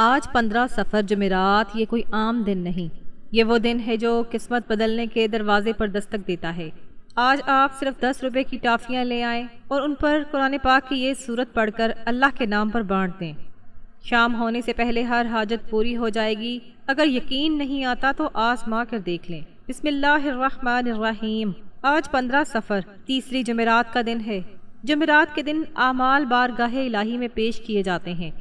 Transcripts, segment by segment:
آج 15 سفر جمعرات یہ کوئی عام دن نہیں، یہ وہ دن ہے جو قسمت بدلنے کے دروازے پر دستک دیتا ہے۔ آج آپ صرف 10 روپے کی ٹافیاں لے آئیں اور ان پر قرآن پاک کی یہ سورت پڑھ کر اللہ کے نام پر بانٹ دیں۔ شام ہونے سے پہلے ہر حاجت پوری ہو جائے گی۔ اگر یقین نہیں آتا تو آزما کر دیکھ لیں۔ بسم اللہ الرحمن الرحیم۔ آج 15 سفر تیسری جمعرات کا دن ہے۔ جمعرات کے دن اعمال بارگاہ الہی میں پیش کیے جاتے ہیں،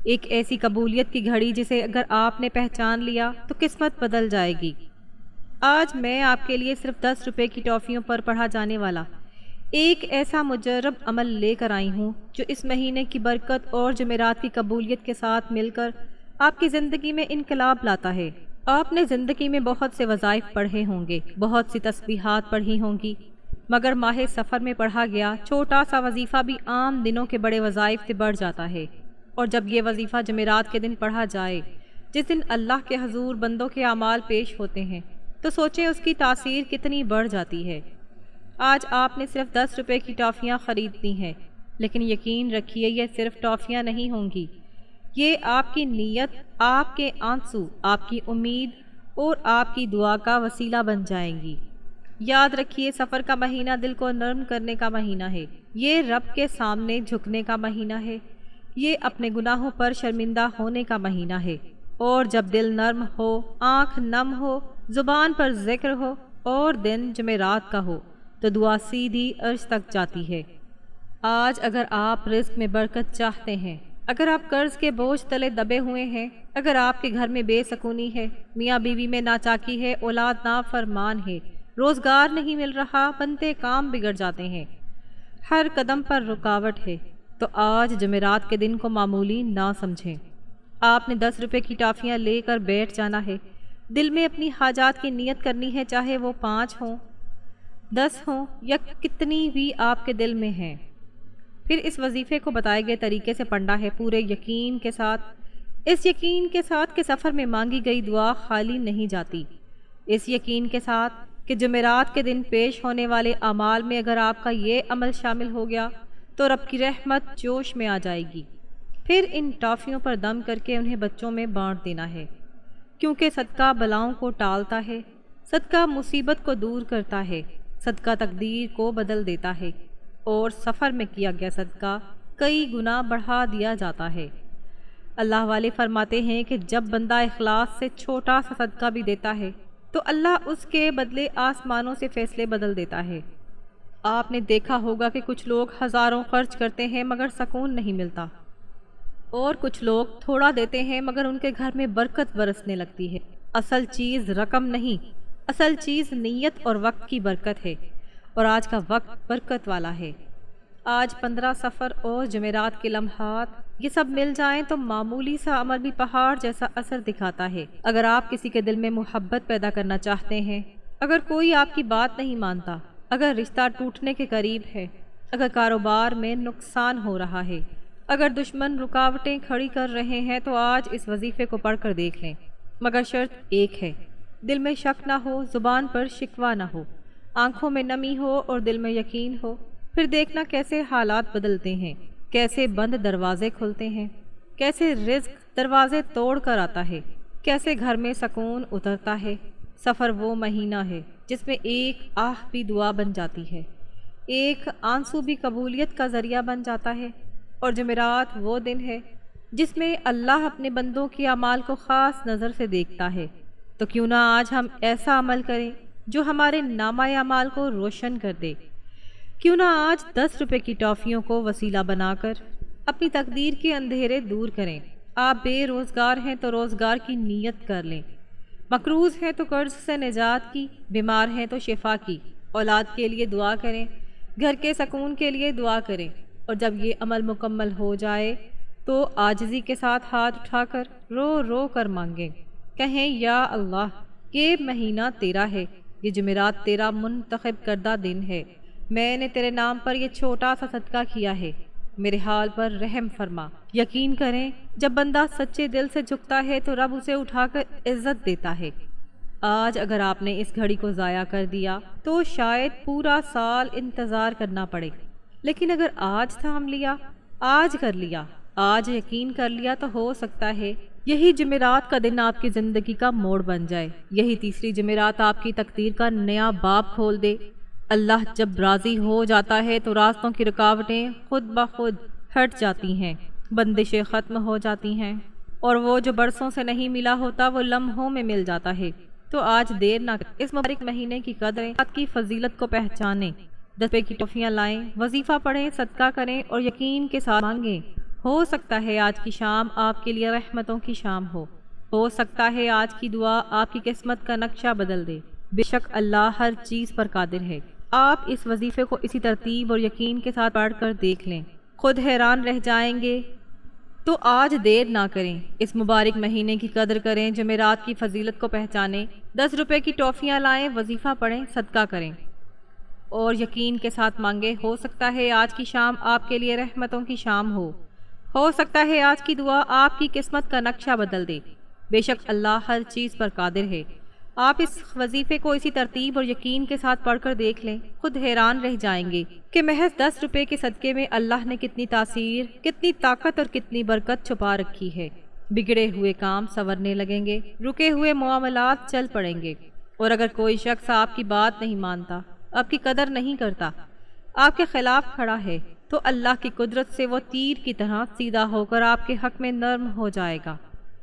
ایک ایسی قبولیت کی گھڑی جسے اگر آپ نے پہچان لیا تو قسمت بدل جائے گی۔ آج میں آپ کے لیے صرف 10 روپے کی ٹافیوں پر پڑھا جانے والا ایک ایسا مجرب عمل لے کر آئی ہوں جو اس مہینے کی برکت اور جمعرات کی قبولیت کے ساتھ مل کر آپ کی زندگی میں انقلاب لاتا ہے۔ آپ نے زندگی میں بہت سے وظائف پڑھے ہوں گے، بہت سی تسبیحات پڑھی ہوں گی، مگر ماہ سفر میں پڑھا گیا چھوٹا سا وظیفہ بھی عام دنوں کے بڑے وظائف سے بڑھ جاتا ہے۔ اور جب یہ وظیفہ جمعرات کے دن پڑھا جائے، جس دن اللہ کے حضور بندوں کے اعمال پیش ہوتے ہیں، تو سوچیں اس کی تاثیر کتنی بڑھ جاتی ہے۔ آج آپ نے صرف 10 روپے کی ٹافیاں خریدتی ہیں، لیکن یقین رکھیے یہ صرف ٹافیاں نہیں ہوں گی، یہ آپ کی نیت، آپ کے آنسو، آپ کی امید اور آپ کی دعا کا وسیلہ بن جائیں گی۔ یاد رکھیے سفر کا مہینہ دل کو نرم کرنے کا مہینہ ہے، یہ رب کے سامنے جھکنے کا مہینہ ہے، یہ اپنے گناہوں پر شرمندہ ہونے کا مہینہ ہے۔ اور جب دل نرم ہو، آنکھ نم ہو، زبان پر ذکر ہو اور دن جمعرات کا ہو تو دعا سیدھی عرش تک جاتی ہے۔ آج اگر آپ رزق میں برکت چاہتے ہیں، اگر آپ قرض کے بوجھ تلے دبے ہوئے ہیں، اگر آپ کے گھر میں بے سکونی ہے، میاں بیوی میں ناچاکی ہے، اولاد نافرمان ہے، روزگار نہیں مل رہا، بنتے کام بگڑ جاتے ہیں، ہر قدم پر رکاوٹ ہے، تو آج جمعرات کے دن کو معمولی نہ سمجھیں۔ آپ نے 10 روپے کی ٹافیاں لے کر بیٹھ جانا ہے، دل میں اپنی حاجات کی نیت کرنی ہے، چاہے وہ 5 ہوں، 10 ہوں یا کتنی بھی آپ کے دل میں ہیں۔ پھر اس وظیفے کو بتائے گئے طریقے سے پڑھنا ہے، پورے یقین کے ساتھ، اس یقین کے ساتھ کہ سفر میں مانگی گئی دعا خالی نہیں جاتی، اس یقین کے ساتھ کہ جمعرات کے دن پیش ہونے والے اعمال میں اگر آپ کا یہ عمل شامل ہو گیا تو رب کی رحمت جوش میں آ جائے گی۔ پھر ان ٹافیوں پر دم کر کے انہیں بچوں میں بانٹ دینا ہے، کیونکہ صدقہ بلاؤں کو ٹالتا ہے، صدقہ مصیبت کو دور کرتا ہے، صدقہ تقدیر کو بدل دیتا ہے، اور سفر میں کیا گیا صدقہ کئی گنا بڑھا دیا جاتا ہے۔ اللہ والے فرماتے ہیں کہ جب بندہ اخلاص سے چھوٹا سا صدقہ بھی دیتا ہے تو اللہ اس کے بدلے آسمانوں سے فیصلے بدل دیتا ہے۔ آپ نے دیکھا ہوگا کہ کچھ لوگ ہزاروں خرچ کرتے ہیں مگر سکون نہیں ملتا، اور کچھ لوگ تھوڑا دیتے ہیں مگر ان کے گھر میں برکت برسنے لگتی ہے۔ اصل چیز رقم نہیں، اصل چیز نیت اور وقت کی برکت ہے، اور آج کا وقت برکت والا ہے۔ آج 15 سفر اور جمعرات کے لمحات یہ سب مل جائیں تو معمولی سا عمل بھی پہاڑ جیسا اثر دکھاتا ہے۔ اگر آپ کسی کے دل میں محبت پیدا کرنا چاہتے ہیں، اگر کوئی آپ کی بات نہیں مانتا، اگر رشتہ ٹوٹنے کے قریب ہے، اگر کاروبار میں نقصان ہو رہا ہے، اگر دشمن رکاوٹیں کھڑی کر رہے ہیں، تو آج اس وظیفے کو پڑھ کر دیکھ لیں، مگر شرط ایک ہے، دل میں شک نہ ہو، زبان پر شکوہ نہ ہو، آنکھوں میں نمی ہو اور دل میں یقین ہو۔ پھر دیکھنا کیسے حالات بدلتے ہیں، کیسے بند دروازے کھلتے ہیں، کیسے رزق دروازے توڑ کر آتا ہے، کیسے گھر میں سکون اترتا ہے۔ سفر وہ مہینہ ہے جس میں ایک آہ بھی دعا بن جاتی ہے، ایک آنسو بھی قبولیت کا ذریعہ بن جاتا ہے، اور جمعرات وہ دن ہے جس میں اللہ اپنے بندوں کے اعمال کو خاص نظر سے دیکھتا ہے۔ تو کیوں نہ آج ہم ایسا عمل کریں جو ہمارے نامہ اعمال کو روشن کر دے، کیوں نہ آج 10 روپے کی ٹافیوں کو وسیلہ بنا کر اپنی تقدیر کے اندھیرے دور کریں۔ آپ بے روزگار ہیں تو روزگار کی نیت کر لیں، مقروض ہیں تو قرض سے نجات کی، بیمار ہیں تو شفا کی، اولاد کے لیے دعا کریں، گھر کے سکون کے لیے دعا کریں، اور جب یہ عمل مکمل ہو جائے تو عاجزی کے ساتھ ہاتھ اٹھا کر رو رو کر مانگیں، کہیں یا اللہ یہ مہینہ تیرا ہے، یہ جمعرات تیرا منتخب کردہ دن ہے، میں نے تیرے نام پر یہ چھوٹا سا صدقہ کیا ہے، میرے حال پر رحم فرما۔ یقین کریں جب بندہ سچے دل سے جھکتا ہے تو رب اسے اٹھا کر عزت دیتا ہے۔ آج اگر آپ نے اس گھڑی کو ضائع کر دیا تو شاید پورا سال انتظار کرنا پڑے، لیکن اگر آج تھام لیا، آج کر لیا، آج یقین کر لیا تو ہو سکتا ہے یہی جمعرات کا دن آپ کی زندگی کا موڑ بن جائے، یہی تیسری جمعرات آپ کی تقدیر کا نیا باب کھول دے۔ اللہ جب راضی ہو جاتا ہے تو راستوں کی رکاوٹیں خود بخود ہٹ جاتی ہیں، بندشیں ختم ہو جاتی ہیں، اور وہ جو برسوں سے نہیں ملا ہوتا وہ لمحوں میں مل جاتا ہے۔ تو آج دیر نہ کریں، اس مبارک مہینے کی قدریں، رات کی فضیلت کو پہچانیں، 10 روپے کی ٹوفیاں لائیں، وظیفہ پڑھیں، صدقہ کریں اور یقین کے ساتھ مانگیں۔ ہو سکتا ہے آج کی شام آپ کے لیے رحمتوں کی شام ہو سکتا ہے آج کی دعا آپ کی قسمت کا نقشہ بدل دے۔ بے شک اللہ ہر چیز پر قادر ہے۔ آپ اس وظیفے کو اسی ترتیب اور یقین کے ساتھ پڑھ کر دیکھ لیں، خود حیران رہ جائیں گے۔ تو آج دیر نہ کریں، اس مبارک مہینے کی قدر کریں، جمعرات کی فضیلت کو پہچانیں، 10 روپے کی ٹوفیاں لائیں، وظیفہ پڑھیں، صدقہ کریں اور یقین کے ساتھ مانگیں۔ ہو سکتا ہے آج کی شام آپ کے لیے رحمتوں کی شام ہو سکتا ہے آج کی دعا آپ کی قسمت کا نقشہ بدل دے۔ بے شک اللہ ہر چیز پر قادر ہے۔ آپ اس وظیفے کو اسی ترتیب اور یقین کے ساتھ پڑھ کر دیکھ لیں، خود حیران رہ جائیں گے کہ محض 10 روپے کے صدقے میں اللہ نے کتنی تاثیر، کتنی طاقت اور کتنی برکت چھپا رکھی ہے۔ بگڑے ہوئے کام سنورنے لگیں گے، رکے ہوئے معاملات چل پڑیں گے، اور اگر کوئی شخص آپ کی بات نہیں مانتا، آپ کی قدر نہیں کرتا، آپ کے خلاف کھڑا ہے، تو اللہ کی قدرت سے وہ تیر کی طرح سیدھا ہو کر آپ کے حق میں نرم ہو جائے گا،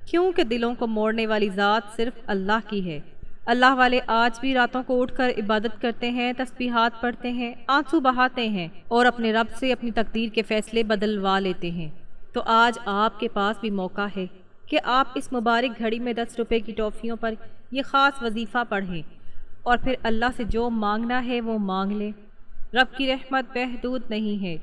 کیونکہ دلوں کو موڑنے والی ذات صرف اللہ کی ہے۔ اللہ والے آج بھی راتوں کو اٹھ کر عبادت کرتے ہیں، تسبیحات پڑھتے ہیں، آنسو بہاتے ہیں اور اپنے رب سے اپنی تقدیر کے فیصلے بدلوا لیتے ہیں۔ تو آج آپ کے پاس بھی موقع ہے کہ آپ اس مبارک گھڑی میں 10 روپے کی ٹوفیوں پر یہ خاص وظیفہ پڑھیں اور پھر اللہ سے جو مانگنا ہے وہ مانگ لیں۔ رب کی رحمت محدود نہیں ہے۔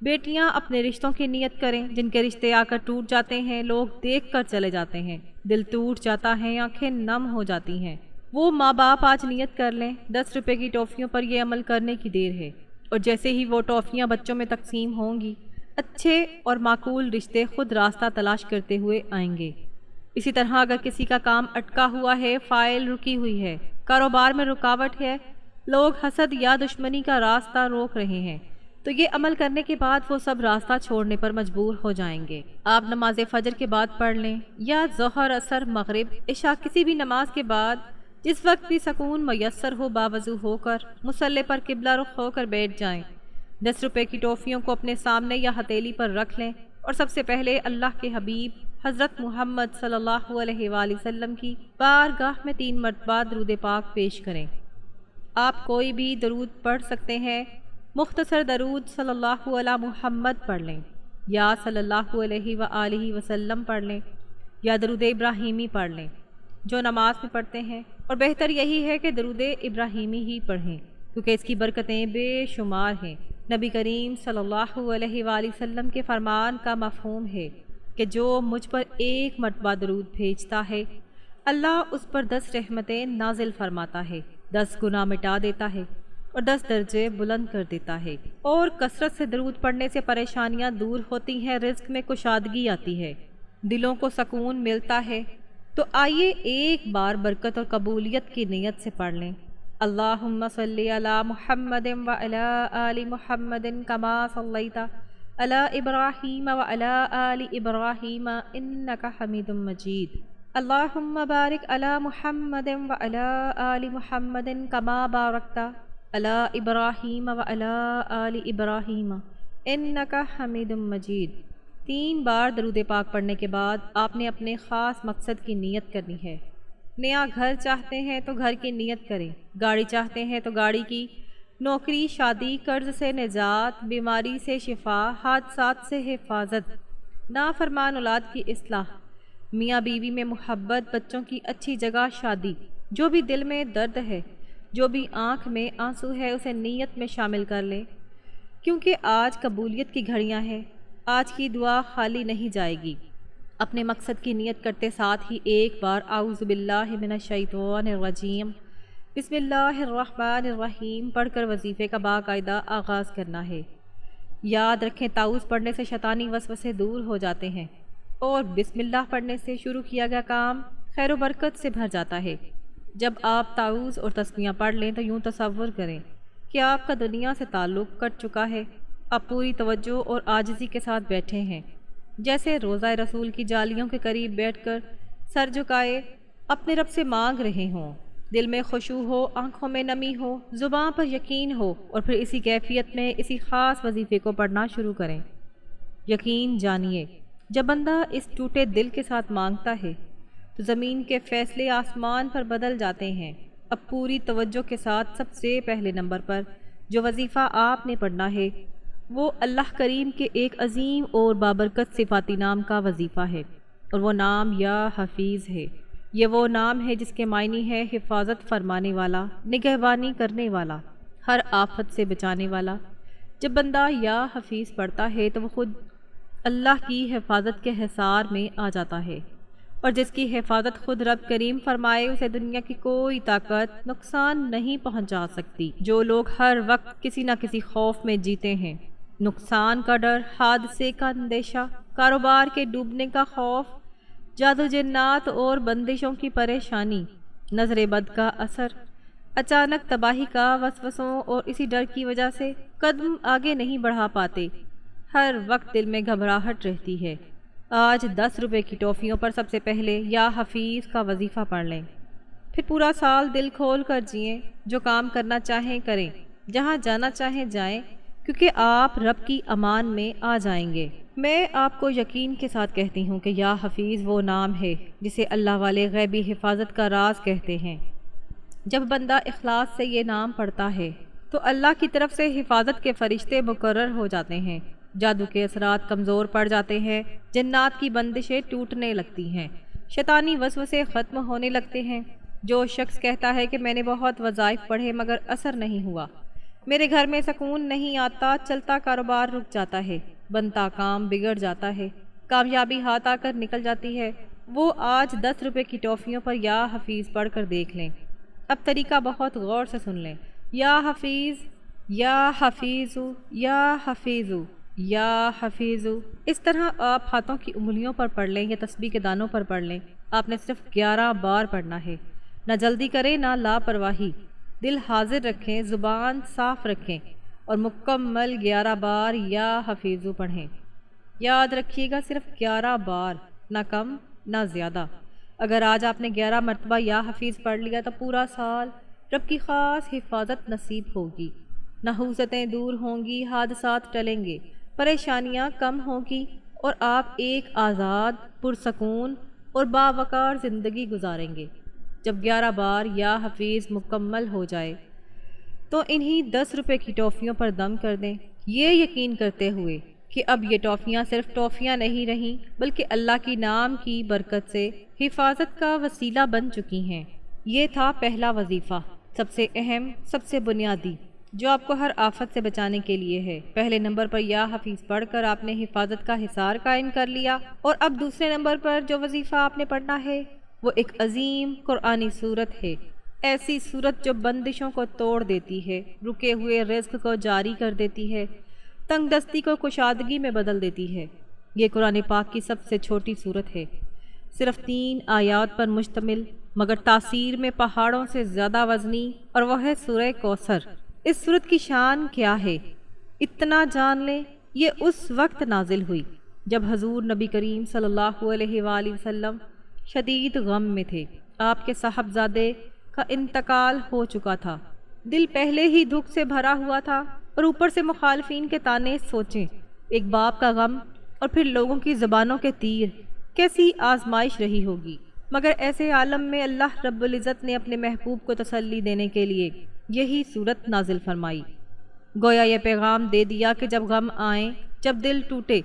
بیٹیاں اپنے رشتوں کی نیت کریں، جن کے رشتے آ کر ٹوٹ جاتے ہیں، لوگ دیکھ کر چلے جاتے ہیں، دل ٹوٹ جاتا ہے، آنکھیں نم ہو جاتی ہیں۔ وہ ماں باپ آج نیت کر لیں، 10 روپے کی ٹوفیوں پر یہ عمل کرنے کی دیر ہے، اور جیسے ہی وہ ٹوفیاں بچوں میں تقسیم ہوں گی، اچھے اور معقول رشتے خود راستہ تلاش کرتے ہوئے آئیں گے۔ اسی طرح اگر کسی کا کام اٹکا ہوا ہے، فائل رکی ہوئی ہے، کاروبار میں رکاوٹ ہے، لوگ حسد یا دشمنی کا راستہ روک رہے ہیں، تو یہ عمل کرنے کے بعد وہ سب راستہ چھوڑنے پر مجبور ہو جائیں گے۔ آپ نماز فجر کے بعد پڑھ لیں یا ظہر، عصر، مغرب، عشاء، کسی بھی نماز کے بعد جس وقت بھی سکون میسر ہو، باوضو ہو کر مصلی پر قبلہ رخ ہو کر بیٹھ جائیں، 10 روپے کی ٹوفیوں کو اپنے سامنے یا ہتھیلی پر رکھ لیں اور سب سے پہلے اللہ کے حبیب حضرت محمد صلی اللہ علیہ وآلہ وسلم کی بارگاہ میں 3 مرتبہ درود پاک پیش کریں۔ آپ کوئی بھی درود پڑھ سکتے ہیں، مختصر درود صلی اللہ علی محمد پڑھ لیں، یا صلی اللہ علیہ وآلہ وسلم پڑھ لیں، یا درود ابراہیمی پڑھ لیں جو نماز میں پڑھتے ہیں، اور بہتر یہی ہے کہ درود ابراہیمی ہی پڑھیں کیونکہ اس کی برکتیں بے شمار ہیں۔ نبی کریم صلی اللہ علیہ وآلہ وسلم کے فرمان کا مفہوم ہے کہ جو مجھ پر 1 مرتبہ درود بھیجتا ہے، اللہ اس پر 10 رحمتیں نازل فرماتا ہے، 10 گناہ مٹا دیتا ہے اور 10 درجے بلند کر دیتا ہے، اور کثرت سے درود پڑھنے سے پریشانیاں دور ہوتی ہیں، رزق میں کشادگی آتی ہے، دلوں کو سکون ملتا ہے۔ تو آئیے ایک بار برکت اور قبولیت کی نیت سے پڑھ لیں۔ اللہم صلی علی محمد وعلی آل محمد کما صلیت علی ابراہیم وعلی آل ابراہیم انک حمید مجید۔ اللہم بارک علی محمد وعلی آل محمد کما بارکت علی ابراہیم وعلی آل ابراہیم انک حمید مجید۔ 3 بار درود پاک پڑھنے کے بعد آپ نے اپنے خاص مقصد کی نیت کرنی ہے۔ نیا گھر چاہتے ہیں تو گھر کی نیت کریں، گاڑی چاہتے ہیں تو گاڑی کی، نوکری، شادی، قرض سے نجات، بیماری سے شفا، حادثات سے حفاظت، نافرمان اولاد کی اصلاح، میاں بیوی میں محبت، بچوں کی اچھی جگہ شادی، جو بھی دل میں درد ہے، جو بھی آنکھ میں آنسو ہے، اسے نیت میں شامل کر لیں، کیونکہ آج قبولیت کی گھڑیاں ہیں، آج کی دعا خالی نہیں جائے گی۔ اپنے مقصد کی نیت کرتے ساتھ ہی ایک بار اعوذ باللہ من الشیطان الرجیم بسم اللہ الرحمن الرحیم پڑھ کر وظیفے کا باقاعدہ آغاز کرنا ہے۔ یاد رکھیں تعوذ پڑھنے سے شیطانی وسوسے دور ہو جاتے ہیں، اور بسم اللہ پڑھنے سے شروع کیا گیا کام خیر و برکت سے بھر جاتا ہے۔ جب آپ تعوذ اور تسمیہ پڑھ لیں تو یوں تصور کریں کہ آپ کا دنیا سے تعلق کٹ چکا ہے، آپ پوری توجہ اور عاجزی کے ساتھ بیٹھے ہیں، جیسے روزہ رسول کی جالیوں کے قریب بیٹھ کر سر جھکائے اپنے رب سے مانگ رہے ہوں، دل میں خشوع ہو، آنکھوں میں نمی ہو، زبان پر یقین ہو، اور پھر اسی کیفیت میں اسی خاص وظیفے کو پڑھنا شروع کریں۔ یقین جانیے، جب بندہ اس ٹوٹے دل کے ساتھ مانگتا ہے تو زمین کے فیصلے آسمان پر بدل جاتے ہیں۔ اب پوری توجہ کے ساتھ سب سے پہلے نمبر پر جو وظیفہ آپ نے پڑھنا ہے وہ اللہ کریم کے ایک عظیم اور بابرکت صفاتی نام کا وظیفہ ہے، اور وہ نام یا حفیظ ہے۔ یہ وہ نام ہے جس کے معنی ہے حفاظت فرمانے والا، نگہبانی کرنے والا، ہر آفت سے بچانے والا۔ جب بندہ یا حفیظ پڑھتا ہے تو وہ خود اللہ کی حفاظت کے حصار میں آ جاتا ہے، اور جس کی حفاظت خود رب کریم فرمائے اسے دنیا کی کوئی طاقت نقصان نہیں پہنچا سکتی۔ جو لوگ ہر وقت کسی نہ کسی خوف میں جیتے ہیں، نقصان کا ڈر، حادثے کا اندیشہ، کاروبار کے ڈوبنے کا خوف، جادو جنات اور بندشوں کی پریشانی، نظر بد کا اثر، اچانک تباہی کا وسوسوں اور اسی ڈر کی وجہ سے قدم آگے نہیں بڑھا پاتے، ہر وقت دل میں گھبراہٹ رہتی ہے۔ آج 10 روپے کی ٹافیوں پر سب سے پہلے یا حفیظ کا وظیفہ پڑھ لیں، پھر پورا سال دل کھول کر جئیں، جو کام کرنا چاہیں کریں، جہاں جانا چاہیں جائیں، کیونکہ آپ رب کی امان میں آ جائیں گے۔ میں آپ کو یقین کے ساتھ کہتی ہوں کہ یا حفیظ وہ نام ہے جسے اللہ والے غیبی حفاظت کا راز کہتے ہیں۔ جب بندہ اخلاص سے یہ نام پڑھتا ہے تو اللہ کی طرف سے حفاظت کے فرشتے مقرر ہو جاتے ہیں، جادو کے اثرات کمزور پڑ جاتے ہیں، جنات کی بندشیں ٹوٹنے لگتی ہیں، شیطانی وسوسے ختم ہونے لگتے ہیں۔ جو شخص کہتا ہے کہ میں نے بہت وظائف پڑھے مگر اثر نہیں ہوا، میرے گھر میں سکون نہیں آتا، چلتا کاروبار رک جاتا ہے، بنتا کام بگڑ جاتا ہے، کامیابی ہاتھ آ کر نکل جاتی ہے، وہ آج 10 روپے کی ٹافیوں پر یا حفیظ پڑھ کر دیکھ لیں۔ اب طریقہ بہت غور سے سن لیں۔ یا حفیظ، یا حفیظ، یا حفیظ، یا حفیظ، اس طرح آپ ہاتھوں کی انگلیوں پر پڑھ لیں یا تسبیح کے دانوں پر پڑھ لیں۔ آپ نے صرف 11 بار پڑھنا ہے، نہ جلدی کریں نہ لاپرواہی، دل حاضر رکھیں، زبان صاف رکھیں، اور مکمل 11 بار یا حفیظ پڑھیں۔ یاد رکھیے گا، صرف 11 بار، نہ کم نہ زیادہ۔ اگر آج آپ نے 11 مرتبہ یا حفیظ پڑھ لیا تو پورا سال رب کی خاص حفاظت نصیب ہوگی، نحوستیں دور ہوں گی، حادثات ٹلیں گے، پریشانیاں کم ہوں گی، اور آپ ایک آزاد، پرسکون اور باوقار زندگی گزاریں گے۔ جب 11 بار یا حفیظ مکمل ہو جائے تو انہی 10 روپے کی ٹافیوں پر دم کر دیں، یہ یقین کرتے ہوئے کہ اب یہ ٹافیاں صرف ٹافیاں نہیں رہیں بلکہ اللہ کی نام کی برکت سے حفاظت کا وسیلہ بن چکی ہیں۔ یہ تھا پہلا وظیفہ، سب سے اہم، سب سے بنیادی، جو آپ کو ہر آفت سے بچانے کے لیے ہے۔ پہلے نمبر پر یا حفیظ پڑھ کر آپ نے حفاظت کا حصار قائم کر لیا، اور اب دوسرے نمبر پر جو وظیفہ آپ نے پڑھنا ہے وہ ایک عظیم قرآنی سورت ہے، ایسی سورت جو بندشوں کو توڑ دیتی ہے، رکے ہوئے رزق کو جاری کر دیتی ہے، تنگ دستی کو کشادگی میں بدل دیتی ہے۔ یہ قرآن پاک کی سب سے چھوٹی سورت ہے، صرف 3 آیات پر مشتمل، مگر تاثیر میں پہاڑوں سے زیادہ وزنی، اور وہ ہے سورہ کوثر۔ اس سورت کی شان کیا ہے، اتنا جان لیں۔ یہ اس وقت نازل ہوئی جب حضور نبی کریم صلی اللہ علیہ وآلہ وسلم شدید غم میں تھے۔ آپ کے صاحبزادے کا انتقال ہو چکا تھا، دل پہلے ہی دکھ سے بھرا ہوا تھا، اور اوپر سے مخالفین کے طعنے۔ سوچیں، ایک باپ کا غم اور پھر لوگوں کی زبانوں کے تیر، کیسی آزمائش رہی ہوگی۔ مگر ایسے عالم میں اللہ رب العزت نے اپنے محبوب کو تسلی دینے کے لیے یہی صورت نازل فرمائی۔ گویا یہ پیغام دے دیا کہ جب غم آئیں، جب دل ٹوٹے،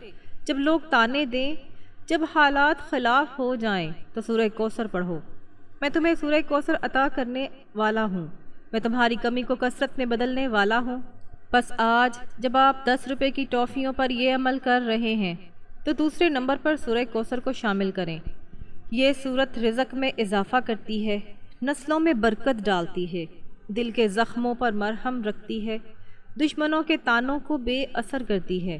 جب لوگ طعنے دیں، جب حالات خلاف ہو جائیں تو سورہ کوثر پڑھو۔ میں تمہیں سورہ کوثر عطا کرنے والا ہوں، میں تمہاری کمی کو کثرت میں بدلنے والا ہوں۔ بس آج جب آپ 10 روپے کی ٹافیوں پر یہ عمل کر رہے ہیں تو دوسرے نمبر پر سورہ کوثر کو شامل کریں۔ یہ سورت رزق میں اضافہ کرتی ہے، نسلوں میں برکت ڈالتی ہے، دل کے زخموں پر مرہم رکھتی ہے، دشمنوں کے طعنوں کو بے اثر کرتی ہے۔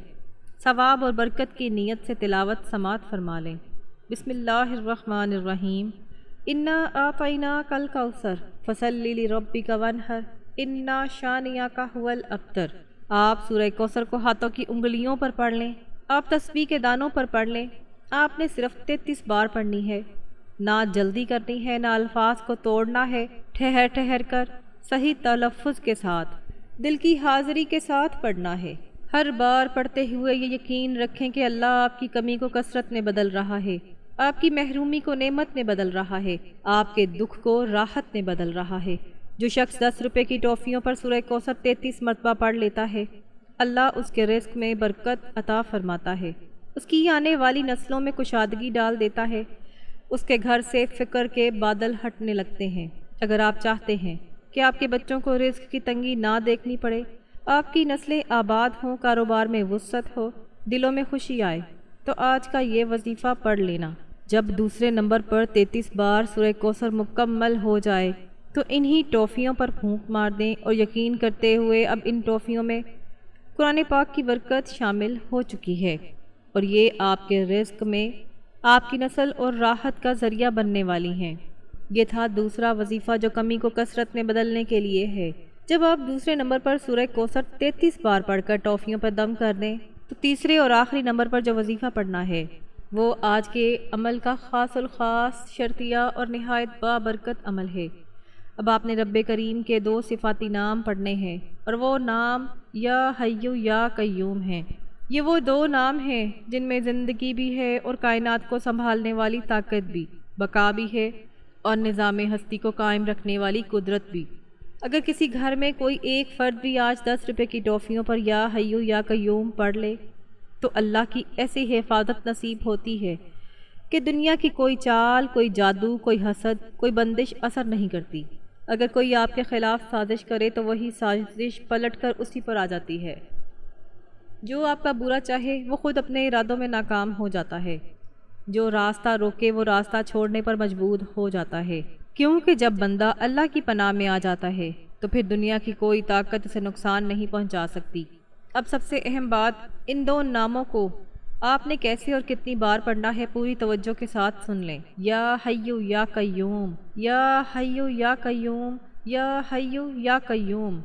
ثواب اور برکت کی نیت سے تلاوت سماعت فرما لیں۔ بسم اللہ الرحمن الرحیم۔ انا اعطیناک الکوثر فصلی لربک وانحر انا شانئک ھو الابتر۔ آپ سورہ کوثر کو ہاتھوں کی انگلیوں پر پڑھ لیں، آپ تسبیح کے دانوں پر پڑھ لیں۔ آپ نے صرف 33 بار پڑھنی ہے، نہ جلدی کرنی ہے، نہ الفاظ کو توڑنا ہے، ٹھہر ٹھہر کر صحیح تلفظ کے ساتھ دل کی حاضری کے ساتھ پڑھنا ہے۔ ہر بار پڑھتے ہوئے یہ یقین رکھیں کہ اللہ آپ کی کمی کو کثرت میں بدل رہا ہے، آپ کی محرومی کو نعمت میں بدل رہا ہے، آپ کے دکھ کو راحت میں بدل رہا ہے۔ جو شخص 10 روپے کی ٹافیوں پر سورہ کوثر 33 مرتبہ پڑھ لیتا ہے، اللہ اس کے رزق میں برکت عطا فرماتا ہے، اس کی آنے والی نسلوں میں کشادگی ڈال دیتا ہے، اس کے گھر سے فقر کے بادل ہٹنے لگتے ہیں۔ اگر آپ چاہتے ہیں کہ آپ کے بچوں کو رزق کی تنگی نہ دیکھنی پڑے، آپ کی نسلیں آباد ہوں، کاروبار میں وسعت ہو، دلوں میں خوشی آئے، تو آج کا یہ وظیفہ پڑھ لینا۔ جب دوسرے نمبر پر 33 بار سورہ کوثر مکمل ہو جائے تو انہی ٹافیوں پر پھونک مار دیں اور یقین کرتے ہوئے اب ان ٹافیوں میں قرآن پاک کی برکت شامل ہو چکی ہے اور یہ آپ کے رزق میں آپ کی نسل اور راحت کا ذریعہ بننے والی ہیں۔ یہ تھا دوسرا وظیفہ جو کمی کو کثرت میں بدلنے کے لیے ہے۔ جب آپ دوسرے نمبر پر سورہ کوثر 33 بار پڑھ کر ٹافیوں پر دم کر دیں تو تیسرے اور آخری نمبر پر جو وظیفہ پڑھنا ہے وہ آج کے عمل کا خاص الخاص شرطیہ اور نہایت بابرکت عمل ہے۔ اب آپ نے رب کریم کے 2 صفاتی نام پڑھنے ہیں اور وہ نام یا حیو یا قیوم ہیں۔ یہ وہ 2 نام ہیں جن میں زندگی بھی ہے اور کائنات کو سنبھالنے والی طاقت بھی، بقا بھی ہے اور نظام ہستی کو قائم رکھنے والی قدرت بھی۔ اگر کسی گھر میں کوئی ایک فرد بھی آج 10 روپے کی ٹافیوں پر یا حیو یا قیوم پڑھ لے تو اللہ کی ایسی حفاظت نصیب ہوتی ہے کہ دنیا کی کوئی چال، کوئی جادو، کوئی حسد، کوئی بندش اثر نہیں کرتی۔ اگر کوئی آپ کے خلاف سازش کرے تو وہی سازش پلٹ کر اسی پر آ جاتی ہے۔ جو آپ کا برا چاہے وہ خود اپنے ارادوں میں ناکام ہو جاتا ہے، جو راستہ روکے وہ راستہ چھوڑنے پر مجبور ہو جاتا ہے، کیونکہ جب بندہ اللہ کی پناہ میں آ جاتا ہے تو پھر دنیا کی کوئی طاقت اسے نقصان نہیں پہنچا سکتی۔ اب سب سے اہم بات، ان 2 ناموں کو آپ نے کیسے اور کتنی بار پڑھنا ہے پوری توجہ کے ساتھ سن لیں۔ یا حیو یا قیوم، یا حیو یا قیوم، یا حیو یا قیوم۔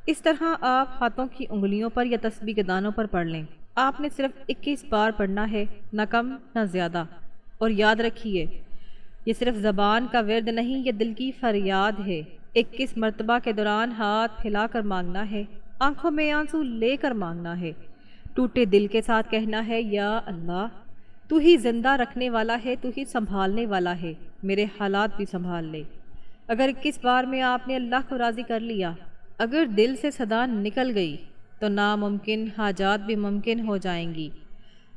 اس طرح آپ ہاتھوں کی انگلیوں پر یا تسبیح کے دانوں پر پڑھ لیں۔ آپ نے صرف 21 بار پڑھنا ہے، نہ کم نہ زیادہ۔ اور یاد رکھیے، یہ صرف زبان کا ورد نہیں، یہ دل کی فریاد ہے۔ 21 مرتبہ کے دوران ہاتھ پھیلا کر مانگنا ہے، آنکھوں میں آنسو لے کر مانگنا ہے، ٹوٹے دل کے ساتھ کہنا ہے، یا اللہ تو ہی زندہ رکھنے والا ہے، تو ہی سنبھالنے والا ہے، میرے حالات بھی سنبھال لے۔ اگر 21 بار میں آپ نے اللہ کو راضی کر لیا، اگر دل سے صدا نکل گئی تو ناممکن حاجات بھی ممکن ہو جائیں گی،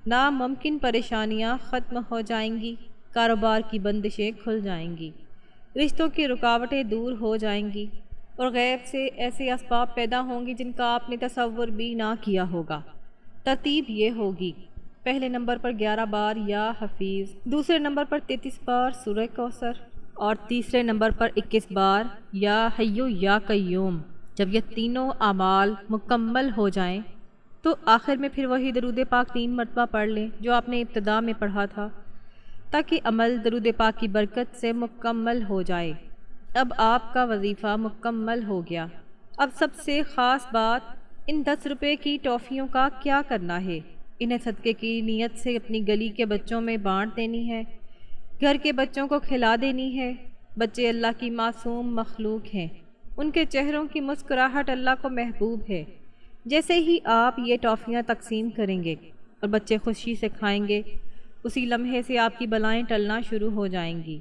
ناممکن پریشانیاں ختم ہو جائیں گی، کاروبار کی بندشیں کھل جائیں گی، رشتوں کی رکاوٹیں دور ہو جائیں گی اور غیب سے ایسے اسباب پیدا ہوں گی جن کا آپ نے تصور بھی نہ کیا ہوگا۔ ترتیب یہ ہوگی: پہلے نمبر پر 11 بار یا حفیظ، دوسرے نمبر پر 33 بار سورہ کوثر اور تیسرے نمبر پر 21 بار یا حیو یا قیوم۔ جب یہ تینوں اعمال مکمل ہو جائیں تو آخر میں پھر وہی درود پاک 3 مرتبہ پڑھ لیں جو آپ نے ابتدا میں پڑھا تھا، تاکہ عمل درود پاک کی برکت سے مکمل ہو جائے۔ اب آپ کا وظیفہ مکمل ہو گیا۔ اب سب سے خاص بات، ان 10 روپے کی ٹافیوں کا کیا کرنا ہے؟ انہیں صدقے کی نیت سے اپنی گلی کے بچوں میں بانٹ دینی ہے، گھر کے بچوں کو کھلا دینی ہے۔ بچے اللہ کی معصوم مخلوق ہیں، ان کے چہروں کی مسکراہٹ اللہ کو محبوب ہے۔ جیسے ہی آپ یہ ٹافیاں تقسیم کریں گے اور بچے خوشی سے کھائیں گے، اسی لمحے سے آپ کی بلائیں ٹلنا شروع ہو جائیں گی۔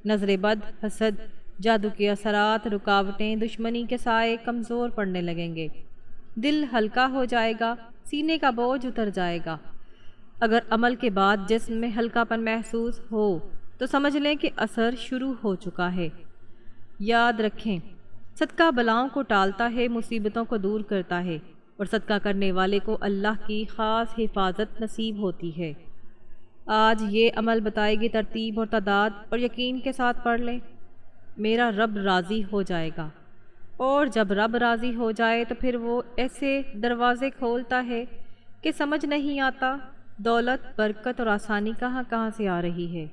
نظر بد، حسد، جادو کے اثرات، رکاوٹیں، دشمنی کے سائے کمزور پڑنے لگیں گے، دل ہلکا ہو جائے گا، سینے کا بوجھ اتر جائے گا۔ اگر عمل کے بعد جسم میں ہلکا پن محسوس ہو تو سمجھ لیں کہ اثر شروع ہو چکا ہے۔ یاد رکھیں، صدقہ بلاؤں کو ٹالتا ہے، مصیبتوں کو دور کرتا ہے اور صدقہ کرنے والے کو اللہ کی خاص حفاظت نصیب ہوتی ہے۔ آج یہ عمل بتائے گی ترتیب اور تعداد اور یقین کے ساتھ پڑھ لیں۔ میرا رب راضی ہو جائے گا، اور جب رب راضی ہو جائے تو پھر وہ ایسے دروازے کھولتا ہے کہ سمجھ نہیں آتا دولت، برکت اور آسانی کہاں کہاں سے آ رہی ہے۔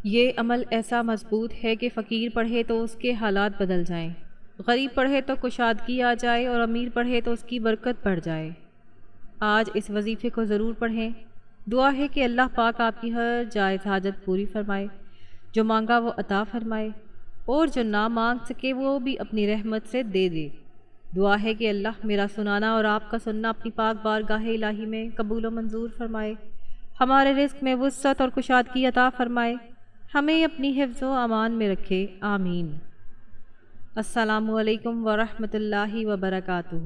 یہ عمل ایسا مضبوط ہے کہ فقیر پڑھے تو اس کے حالات بدل جائیں، غریب پڑھے تو کشادگی آ جائے اور امیر پڑھے تو اس کی برکت بڑھ جائے۔ آج اس وظیفے کو ضرور پڑھیں۔ دعا ہے کہ اللہ پاک آپ کی ہر جائز حاجت پوری فرمائے، جو مانگا وہ عطا فرمائے، اور جو نہ مانگ سکے وہ بھی اپنی رحمت سے دے دے۔ دعا ہے کہ اللہ میرا سنانا اور آپ کا سننا اپنی پاک بارگاہ الہی میں قبول و منظور فرمائے، ہمارے رزق میں وسعت اور کشادگی عطا فرمائے، ہمیں اپنی حفظ و امان میں رکھے، آمین۔ السلام علیکم ورحمۃ اللہ وبرکاتہ۔